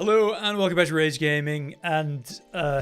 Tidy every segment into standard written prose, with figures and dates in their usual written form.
Hello and welcome back to Rage Gaming, and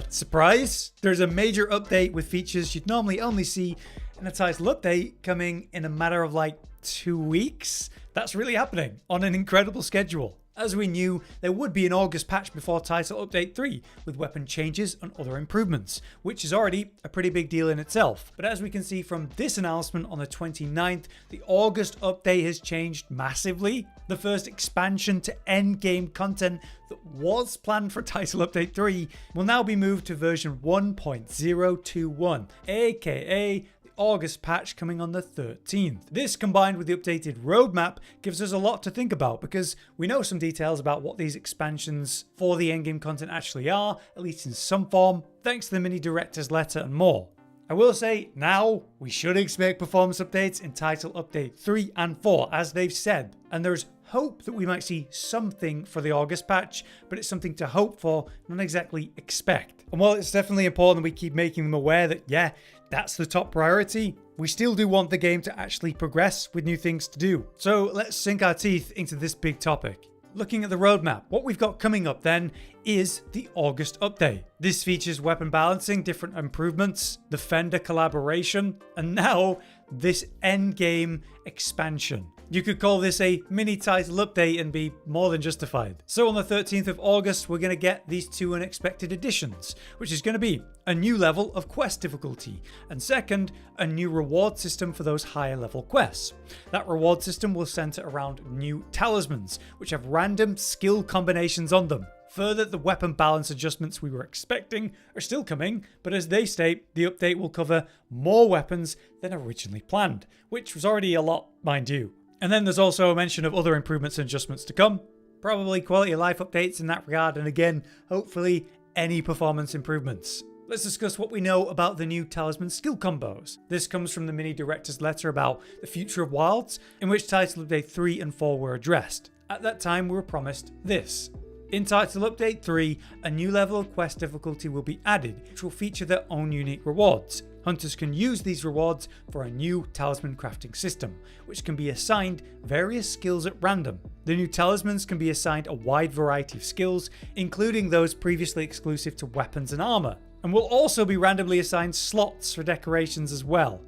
surprise, there's a major update with features you'd normally only see in a title update coming in a matter of like 2 weeks. That's really happening on an incredible schedule. As we knew, there would be an August patch before Title Update 3 with weapon changes and other improvements, which is already a pretty big deal in itself. But as we can see from this announcement on the 29th, the August update has changed massively. The first expansion to endgame content that was planned for Title Update 3 will now be moved to version 1.021, aka August patch coming on the 13th. This, combined with the updated roadmap, gives us a lot to think about because we know some details about what these expansions for the endgame content actually are, at least in some form, thanks to the mini director's letter and more. I will say now we should expect performance updates in Title Update 3 and 4 as they've said, and there's hope that we might see something for the August patch, but it's something to hope for, not exactly expect. And while it's definitely important that we keep making them aware that yeah, that's the top priority, we still do want the game to actually progress with new things to do. So let's sink our teeth into this big topic. Looking at the roadmap, what we've got coming up then is the August update. This features weapon balancing, different improvements, the Fender collaboration, and now this endgame expansion. You could call this a mini title update and be more than justified. So on the 13th of August, we're going to get these two unexpected additions, which is going to be a new level of quest difficulty, and second, a new reward system for those higher level quests. That reward system will center around new talismans, which have random skill combinations on them. Further, the weapon balance adjustments we were expecting are still coming, but as they state, the update will cover more weapons than originally planned, which was already a lot, mind you. And then there's also a mention of other improvements and adjustments to come, probably quality of life updates in that regard, and again, hopefully any performance improvements. Let's discuss what we know about the new talisman skill combos. This comes from the mini director's letter about the future of wilds, in which Title Update 3 and 4 were addressed. At that time, we were promised this. In Title Update 3, a new level of quest difficulty will be added, which will feature their own unique rewards. Hunters can use these rewards for a new talisman crafting system, which can be assigned various skills at random. The new talismans can be assigned a wide variety of skills, including those previously exclusive to weapons and armor, and will also be randomly assigned slots for decorations as well.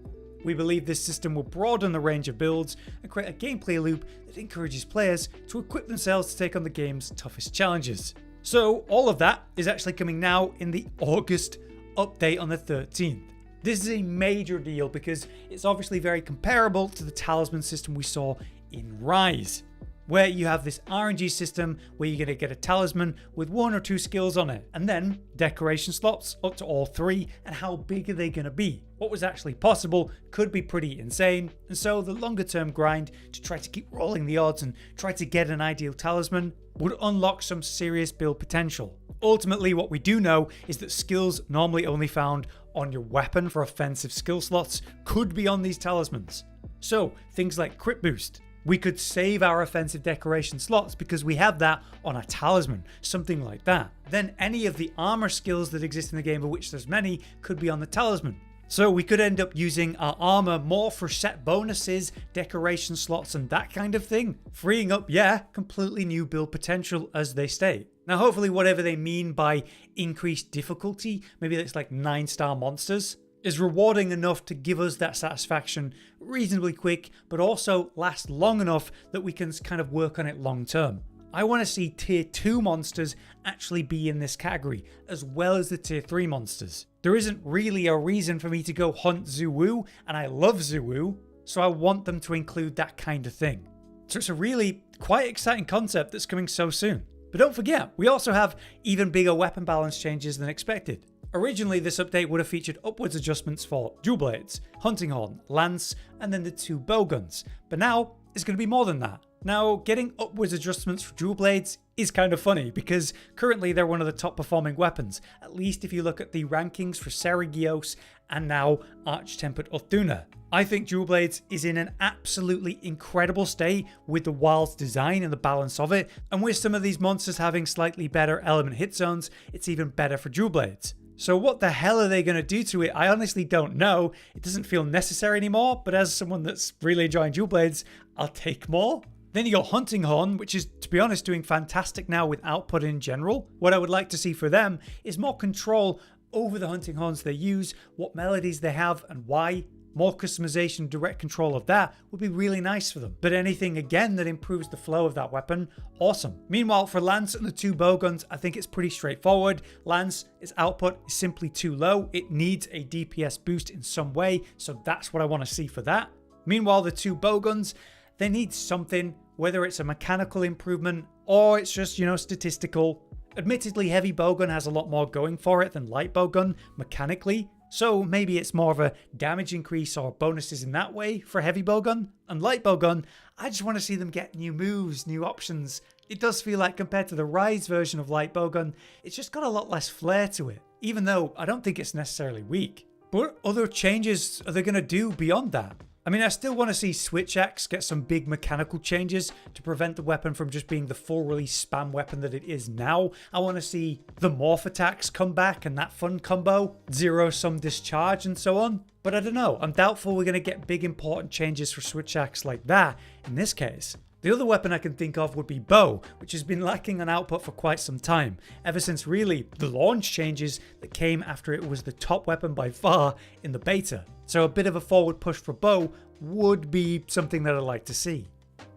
We believe this system will broaden the range of builds and create a gameplay loop that encourages players to equip themselves to take on the game's toughest challenges. So all of that is actually coming now in the August update on the 13th. This is a major deal because it's obviously very comparable to the talisman system we saw in Rise, where you have this RNG system where you're going to get a talisman with 1 or 2 skills on it, and then decoration slots up to all 3, and how big are they going to be? What was actually possible could be pretty insane, and so the longer term grind to try to keep rolling the odds and try to get an ideal talisman would unlock some serious build potential. Ultimately, what we do know is that skills normally only found on your weapon for offensive skill slots could be on these talismans. So things like crit boost, we could save our offensive decoration slots because we have that on a talisman, something like that. Then any of the armor skills that exist in the game, of which there's many, could be on the talisman. So we could end up using our armor more for set bonuses, decoration slots and that kind of thing, freeing up, completely new build potential as they state. Now hopefully whatever they mean by increased difficulty, maybe it's like 9-star monsters, is rewarding enough to give us that satisfaction reasonably quick, but also last long enough that we can kind of work on it long term. I want to see tier 2 monsters actually be in this category, as well as the tier 3 monsters. There isn't really a reason for me to go hunt Zuwu, and I love Zuwu, so I want them to include that kind of thing. So it's a really quite exciting concept that's coming so soon. But don't forget, we also have even bigger weapon balance changes than expected. Originally, this update would have featured upwards adjustments for dual blades, hunting horn, lance, and then the 2 bowguns. But now, it's going to be more than that. Now, getting upwards adjustments for dual blades is kind of funny because currently they're one of the top performing weapons, at least if you look at the rankings for seregios and now arch-tempered duna. I think dual blades is in an absolutely incredible state with the wild's design and the balance of it, and with some of these monsters having slightly better element hit zones, it's even better for dual blades. So what the hell are they going to do to it? I honestly don't know. It doesn't feel necessary anymore, but as someone that's really enjoying dual blades, I'll take more. Then you got Hunting Horn, which is, to be honest, doing fantastic now with output in general. What I would like to see for them is more control over the hunting horns they use, what melodies they have and why. More customization, direct control of that would be really nice for them. But anything again that improves the flow of that weapon, awesome. Meanwhile, for Lance and the two bowguns, I think it's pretty straightforward. Lance, its output is simply too low. It needs a DPS boost in some way, so that's what I want to see for that. Meanwhile, the two bowguns, they need something, whether it's a mechanical improvement or it's just, statistical. Admittedly, heavy bowgun has a lot more going for it than light bowgun mechanically, so maybe it's more of a damage increase or bonuses in that way for heavy bowgun. And light bowgun, I just want to see them get new moves, new options. It does feel like compared to the Rise version of light bowgun, it's just got a lot less flair to it, even though I don't think it's necessarily weak. But what other changes are they going to do beyond that? I mean, I still want to see Switch Axe get some big mechanical changes to prevent the weapon from just being the full release spam weapon that it is now. I want to see the morph attacks come back and that fun combo, zero sum discharge and so on. But I don't know, I'm doubtful we're going to get big important changes for Switch Axe like that in this case. The other weapon I can think of would be Bow, which has been lacking on output for quite some time, ever since really the launch changes that came after it was the top weapon by far in the beta. So a bit of a forward push for Bow would be something that I'd like to see.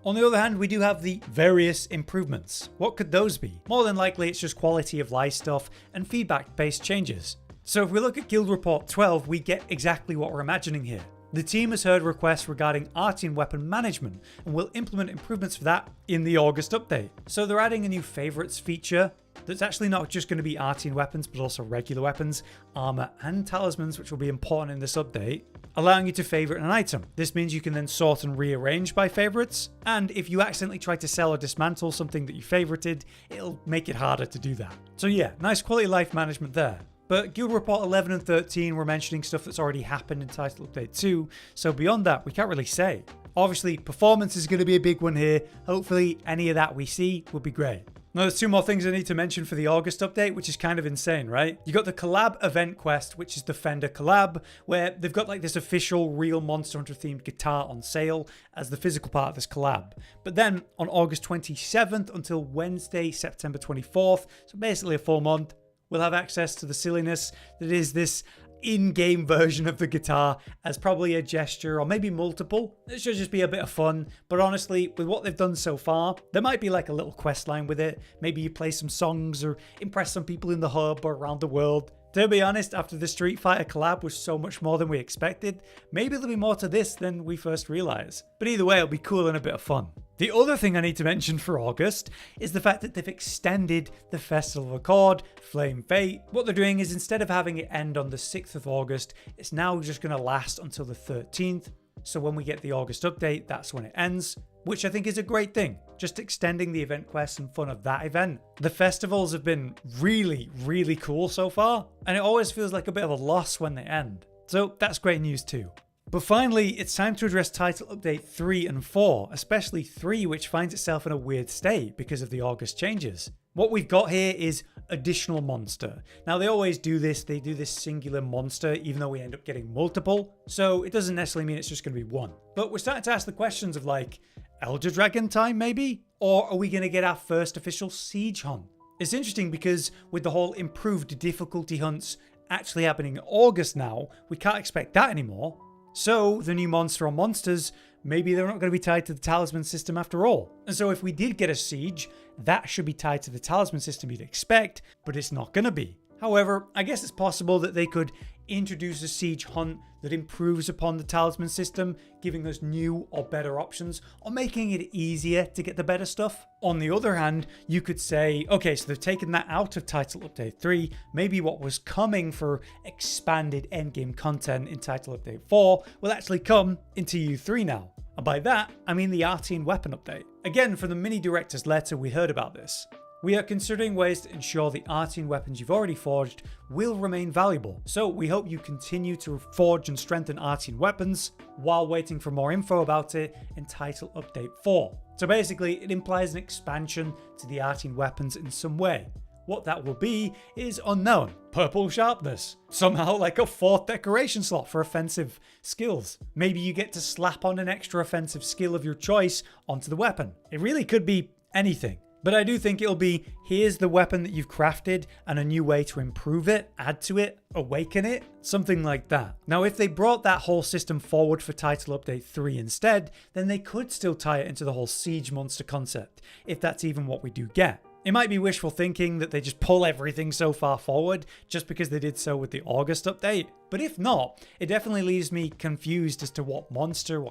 On the other hand, we do have the various improvements. What could those be? More than likely it's just quality of life stuff and feedback based changes. So if we look at Guild Report 12, we get exactly what we're imagining here. The team has heard requests regarding Artian weapon management and will implement improvements for that in the August update. So they're adding a new favorites feature that's actually not just going to be Artian weapons, but also regular weapons, armor, and talismans, which will be important in this update, allowing you to favorite an item. This means you can then sort and rearrange by favorites, and if you accidentally try to sell or dismantle something that you favorited, it'll make it harder to do that. So yeah, nice quality of life management there. But Guild Report 11 and 13 were mentioning stuff that's already happened in Title Update 2, so beyond that, we can't really say. Obviously, performance is going to be a big one here. Hopefully, any of that we see would be great. Now, there's two more things I need to mention for the August update, which is kind of insane, right? You got the Collab event quest, which is the Fender Collab, where they've got like this official real Monster Hunter themed guitar on sale as the physical part of this collab. But then on August 27th until Wednesday, September 24th, so basically a full month, we'll have access to the silliness that is this in-game version of the guitar as probably a gesture or maybe multiple. It should just be a bit of fun, but honestly, with what they've done so far, there might be like a little quest line with it. Maybe you play some songs or impress some people in the hub or around the world. To be honest, after the Street Fighter collab was so much more than we expected, maybe there'll be more to this than we first realized. But either way, it'll be cool and a bit of fun. The other thing I need to mention for August is the fact that they've extended the Festival of Accord, Flame Fate. What they're doing is instead of having it end on the 6th of August, it's now just going to last until the 13th. So when we get the August update, that's when it ends, which I think is a great thing. Just extending the event quests and fun of that event. The festivals have been really, really cool so far, and it always feels like a bit of a loss when they end. So that's great news too. But finally, it's time to address Title Update 3 and 4, especially 3, which finds itself in a weird state because of the August changes. What we've got here is additional monster. Now they always do this, they do this singular monster even though we end up getting multiple, so it doesn't necessarily mean it's just going to be one. But we're starting to ask the questions of like, Elder Dragon time maybe? Or are we going to get our first official siege hunt? It's interesting because with the whole improved difficulty hunts actually happening in August now, we can't expect that anymore. So the new monster or monsters, maybe they're not going to be tied to the talisman system after all. And so if we did get a siege, that should be tied to the talisman system you'd expect, but it's not going to be. However, I guess it's possible that they could introduce a siege hunt that improves upon the talisman system, giving us new or better options, or making it easier to get the better stuff. On the other hand, you could say, okay, so they've taken that out of Title Update 3, maybe what was coming for expanded endgame content in Title Update 4 will actually come into U3 now. And by that, I mean the Artian weapon update. Again, from the mini director's letter, we heard about this. We are considering ways to ensure the Artian weapons you've already forged will remain valuable. So we hope you continue to forge and strengthen Artian weapons while waiting for more info about it in Title Update 4. So basically, it implies an expansion to the Artian weapons in some way. What that will be is unknown. Purple sharpness. Somehow like a 4th decoration slot for offensive skills. Maybe you get to slap on an extra offensive skill of your choice onto the weapon. It really could be anything. But I do think it'll be, here's the weapon that you've crafted and a new way to improve it, add to it, awaken it, something like that. Now, if they brought that whole system forward for Title Update 3 instead, then they could still tie it into the whole siege monster concept, if that's even what we do get. It might be wishful thinking that they just pull everything so far forward just because they did so with the August update. But if not, it definitely leaves me confused as to what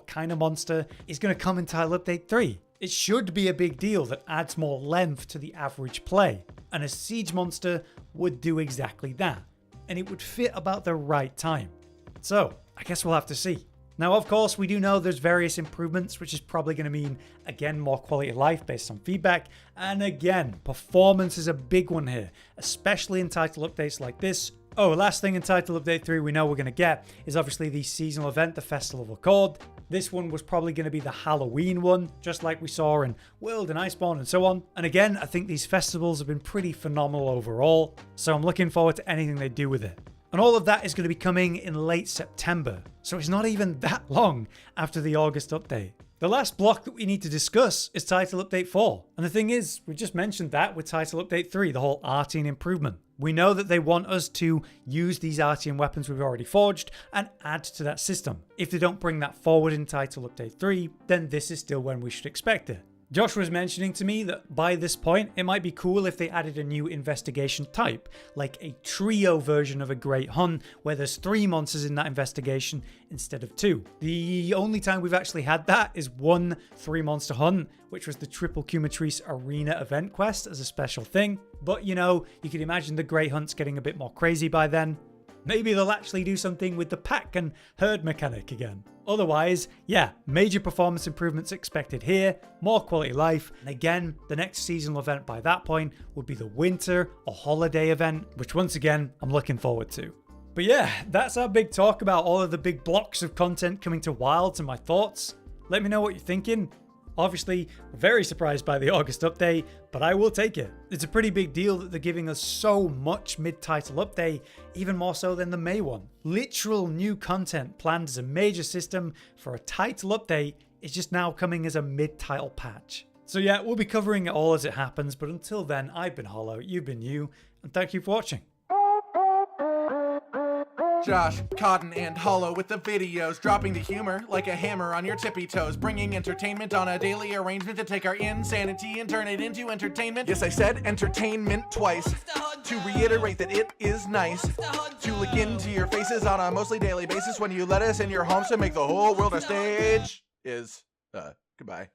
kind of monster is going to come in Title Update 3. It should be a big deal that adds more length to the average play, and a siege monster would do exactly that, and it would fit about the right time. So, I guess we'll have to see. Now, of course, we do know there's various improvements, which is probably going to mean, again, more quality of life based on feedback, and again, performance is a big one here, especially in title updates like this. Oh, last thing in Title Update 3 we know we're going to get is obviously the seasonal event, the Festival of Accord. This one was probably going to be the Halloween one, just like we saw in World and Iceborne and so on. And again, I think these festivals have been pretty phenomenal overall, so I'm looking forward to anything they do with it. And all of that is going to be coming in late September, so it's not even that long after the August update. The last block that we need to discuss is Title Update 4. And the thing is, we just mentioned that with Title Update 3, the whole Artian improvement. We know that they want us to use these Artian weapons we've already forged and add to that system. If they don't bring that forward in Title Update 3, then this is still when we should expect it. Josh was mentioning to me that by this point, it might be cool if they added a new investigation type, like a trio version of a Great Hunt, where there's 3 monsters in that investigation instead of 2. The only time we've actually had that is one 3-monster hunt, which was the Triple Cumatrice Arena event quest as a special thing. But you know, you can imagine the Great Hunt's getting a bit more crazy by then. Maybe they'll actually do something with the pack and herd mechanic again. Otherwise, yeah, major performance improvements expected here, more quality life, and again, the next seasonal event by that point would be the winter or holiday event, which once again, I'm looking forward to. But yeah, that's our big talk about all of the big blocks of content coming to Wilds and my thoughts. Let me know what you're thinking. Obviously, very surprised by the August update, but I will take it. It's a pretty big deal that they're giving us so much mid-title update, even more so than the May one. Literal new content planned as a major system for a title update is just now coming as a mid-title patch. So yeah, we'll be covering it all as it happens, but until then, I've been Hollow, you've been you, and thank you for watching. Josh, Cotton, and Hollow with the videos, dropping the humor like a hammer on your tippy toes, bringing entertainment on a daily arrangement to take our insanity and turn it into entertainment. Yes, I said entertainment twice, to reiterate that it is nice to look into your faces on a mostly daily basis when you let us in your homes to make the whole world a stage. Goodbye.